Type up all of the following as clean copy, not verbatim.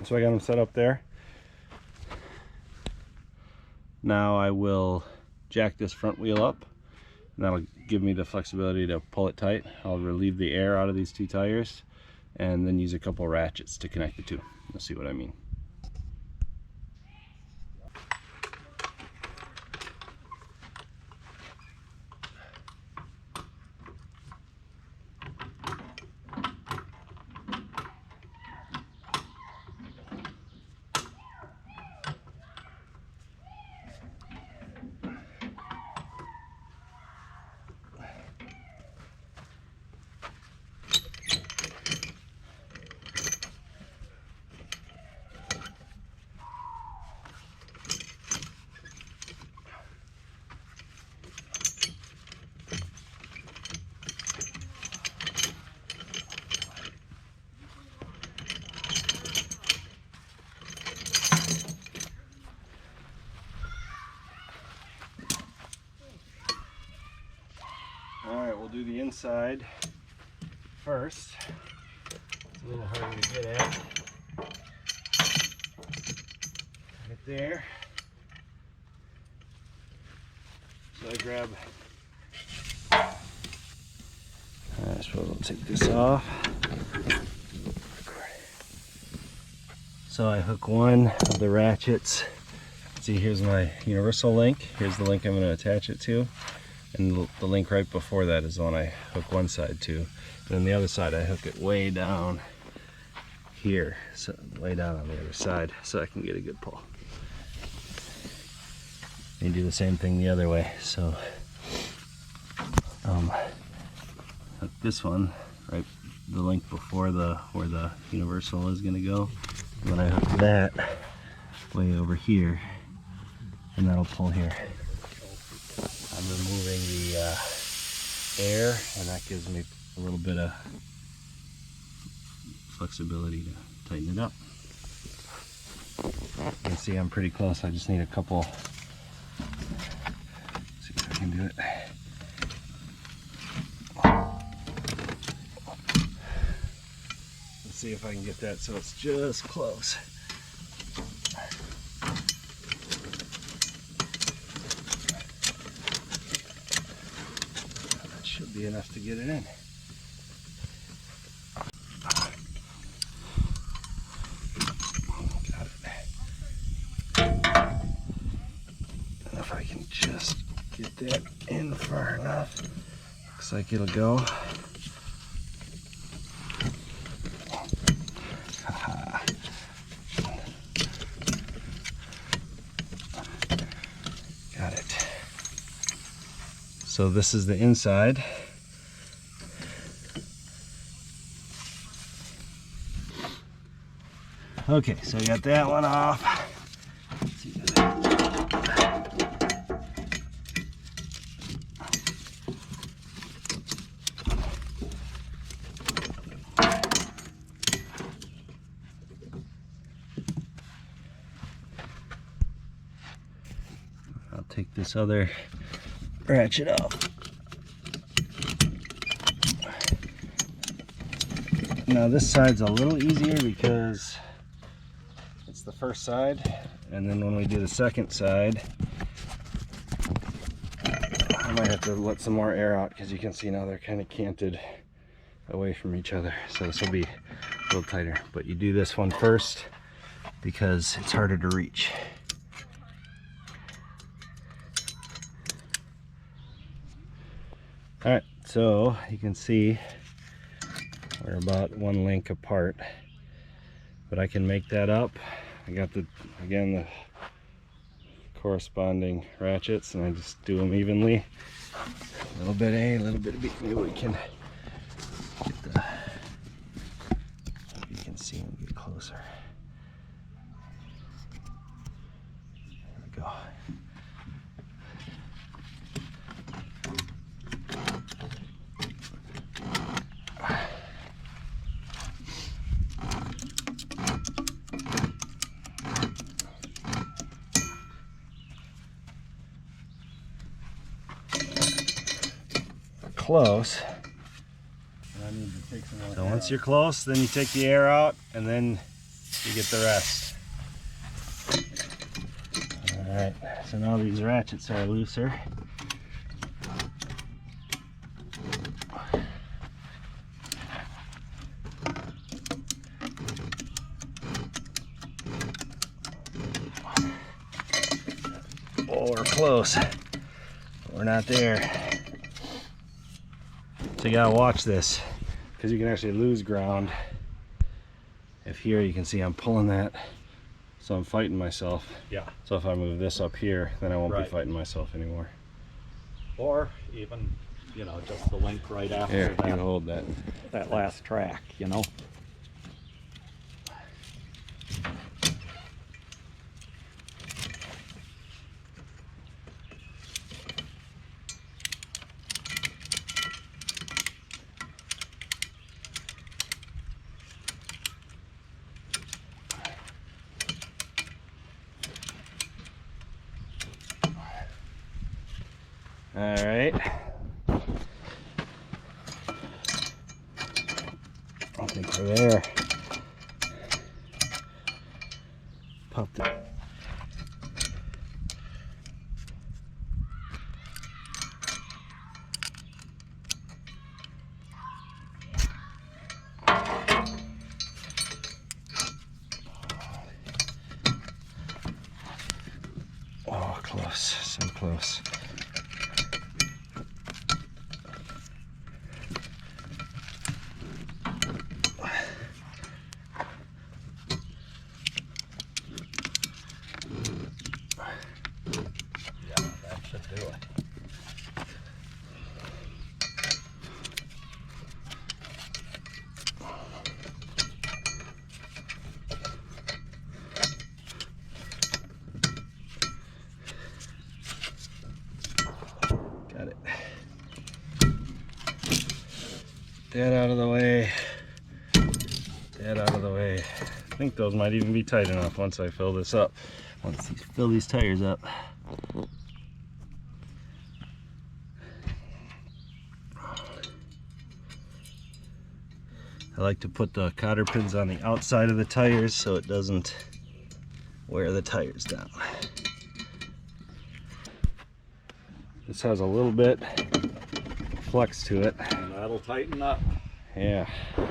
So I got them set up there. Now I will jack this front wheel up, and that'll give me the flexibility to pull it tight. I'll relieve the air out of these two tires and then use a couple ratchets to connect the two. You'll see what I mean. Alright, we'll do the inside first. It's a little harder to get at. Right there. So I grab, I suppose I'll take this off. So I hook one of the ratchets. See, here's my universal link. Here's the link I'm going to attach it to. And the link right before that is the one I hook one side to. And then the other side I hook it way down here. So way down on the other side so I can get a good pull. And do the same thing the other way. So hook this one right, the link before where the universal is going to go. And then I hook that way over here, and that'll pull here. I'm removing the air, and that gives me a little bit of flexibility to tighten it up. You can see I'm pretty close. I just need a couple. See if I can do it. Let's see if I can get that so it's just close. Should be enough to get it in. Got it. And if I can just get that in far enough, looks like it'll go. Got it. So this is the inside. Okay, so I got that one off. I'll take this other ratchet off. Now this side's a little easier because it's the first side, and then when we do the second side, I might have to let some more air out because you can see now they're kind of canted away from each other. So this will be a little tighter, but you do this one first because it's harder to reach. All right, so you can see we're about one link apart, but I can make that up. I got the corresponding ratchets, and I just do them evenly. A little bit A, a little bit B. Maybe we can get the, you can see and get closer. There we go. Close. I need to take some more. So once you're close, then you take the air out, and then you get the rest. Alright, so now these ratchets are looser. Oh, we're close. We're not there. So you gotta watch this, because you can actually lose ground. If here you can see I'm pulling that, so I'm fighting myself. Yeah. So if I move this up here, then I won't be fighting myself anymore. Or even, you know, just the link right after Here, that. you hold that. That last track, you know. All right. I think we're there. Pop the. Oh, close, so close. Do it. Got it. That out of the way. That out of the way. I think those might even be tight enough once I fill this up. Once I fill these tires up. I like to put the cotter pins on the outside of the tires so it doesn't wear the tires down. This has a little bit flex to it. And that'll tighten up. Yeah. You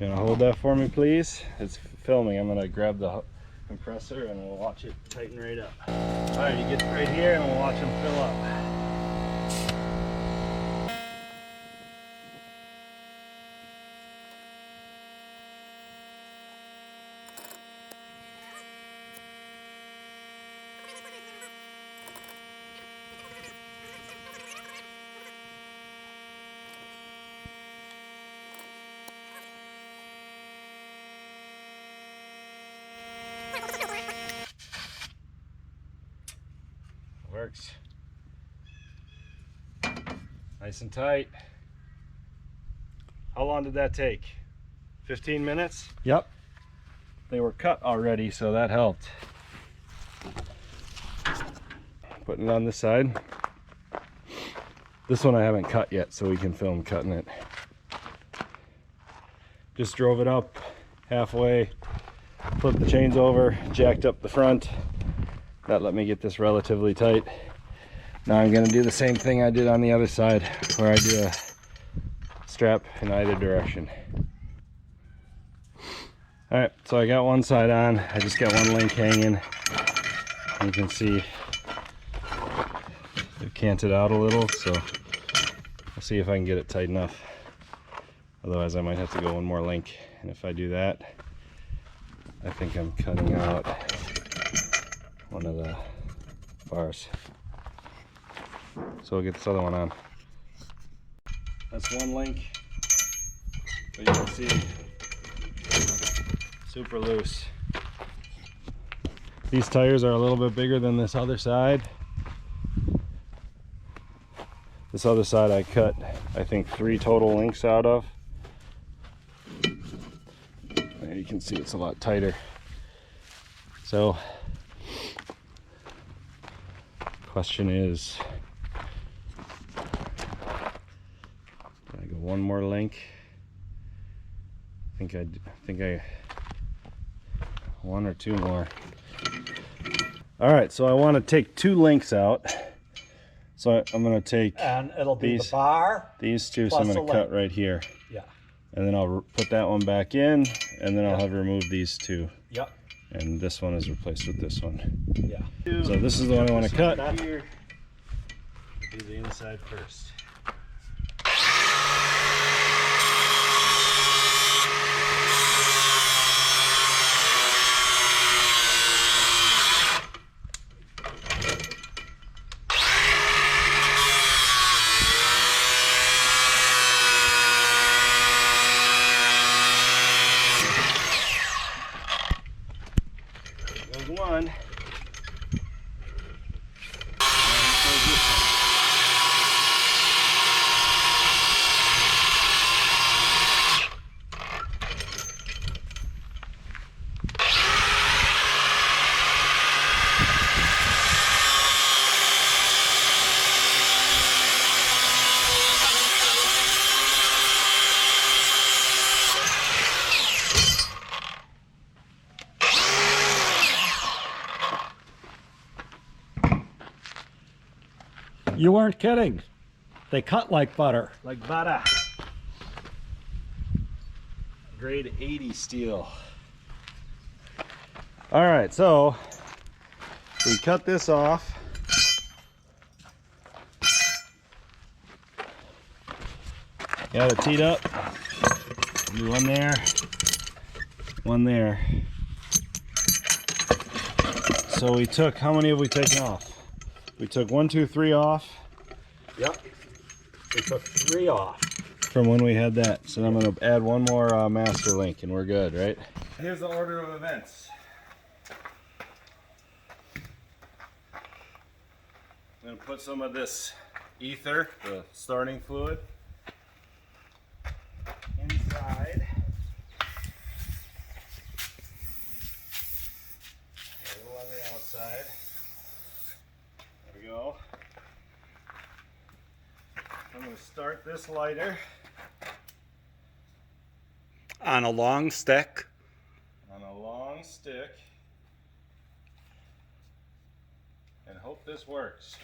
wanna hold that for me, please? It's filming. I'm gonna grab the compressor and we'll watch it tighten right up. All right, you get right here and we'll watch them fill up. Works. Nice and tight. How long did that take? 15 minutes? Yep. They were cut already, so that helped. Putting it on this side. This one I haven't cut yet, so we can film cutting it. Just drove it up halfway, flipped the chains over, jacked up the front. That let me get this relatively tight. Now I'm gonna do the same thing I did on the other side, where I do a strap in either direction. All right, so I got one side on. I just got one link hanging. You can see it canted out a little, so I'll see if I can get it tight enough. Otherwise I might have to go one more link. And if I do that, I think I'm cutting out one of the bars. So we'll get this other one on. That's one link, but you can see super loose. These tires are a little bit bigger than this other side. This other side I cut, I think, 3 total links out of. There you can see it's a lot tighter. So, question is, can I go one more link? I think one or two more. All right, so I want to take 2 links out. So I'm going to take And it'll be these, the bar. these two, so I'm plus going the to cut link. right here. Yeah. And then I'll put that one back in, and then I'll Yeah. have removed these 2. Yep. And this one is replaced with this one. Yeah. So this is the one I want to cut. That- Here. Do the inside first. There's one. You weren't kidding. They cut like butter. Like butter. Grade 80 steel. All right, so we cut this off. Got it teed up. Do one there, one there. So we took, how many have we taken off? We took 1, 2, 3 off. Yep. We took 3 off. From when we had that. So I'm going to add one more master link and we're good, right? Here's the order of events. I'm going to put some of this ether, the starting fluid, inside. A little on the outside. There we go. I'm going to start this lighter On a long stick. on a long stick and hope this works.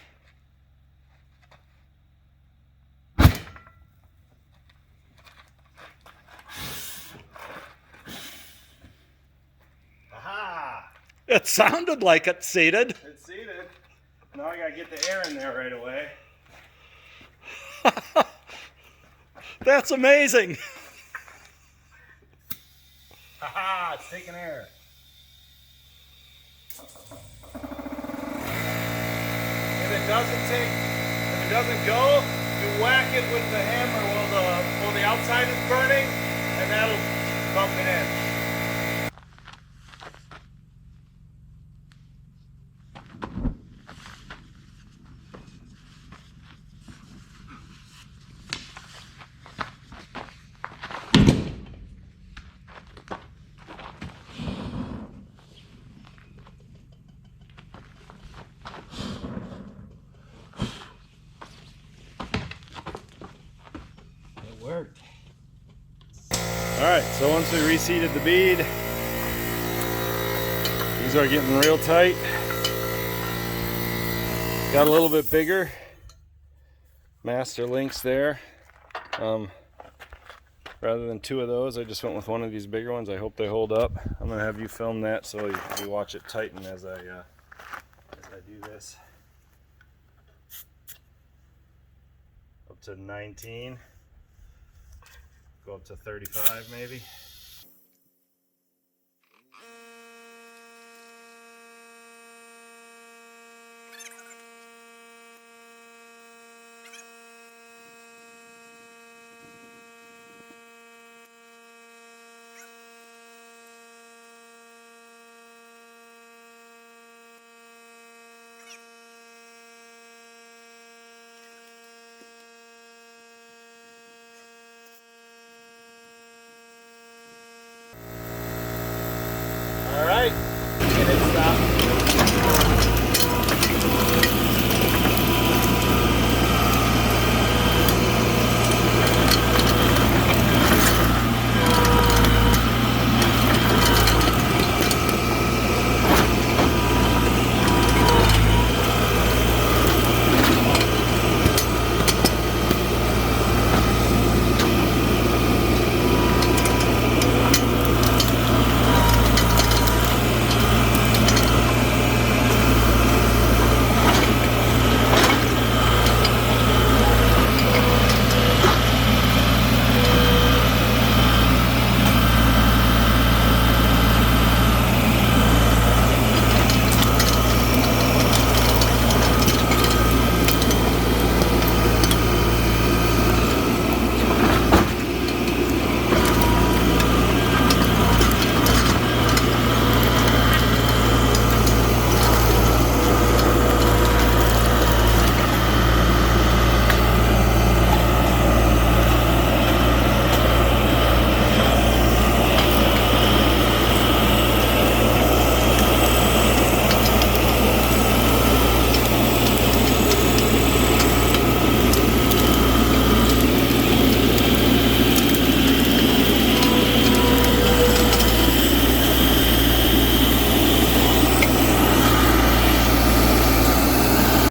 Aha! It sounded like it seated. It's seated. Now I gotta get the air in there right away. That's amazing. Haha, it's taking air. If it doesn't go, you whack it with the hammer while the outside is burning, and that'll bump it in. Worked. All right, so once we reseated the bead, these are getting real tight. Got a little bit bigger master links there. Rather than 2 of those, I just went with one of these bigger ones. I hope they hold up. I'm gonna have you film that so you watch it tighten as I do this. Up to 19. Go up to 35 maybe.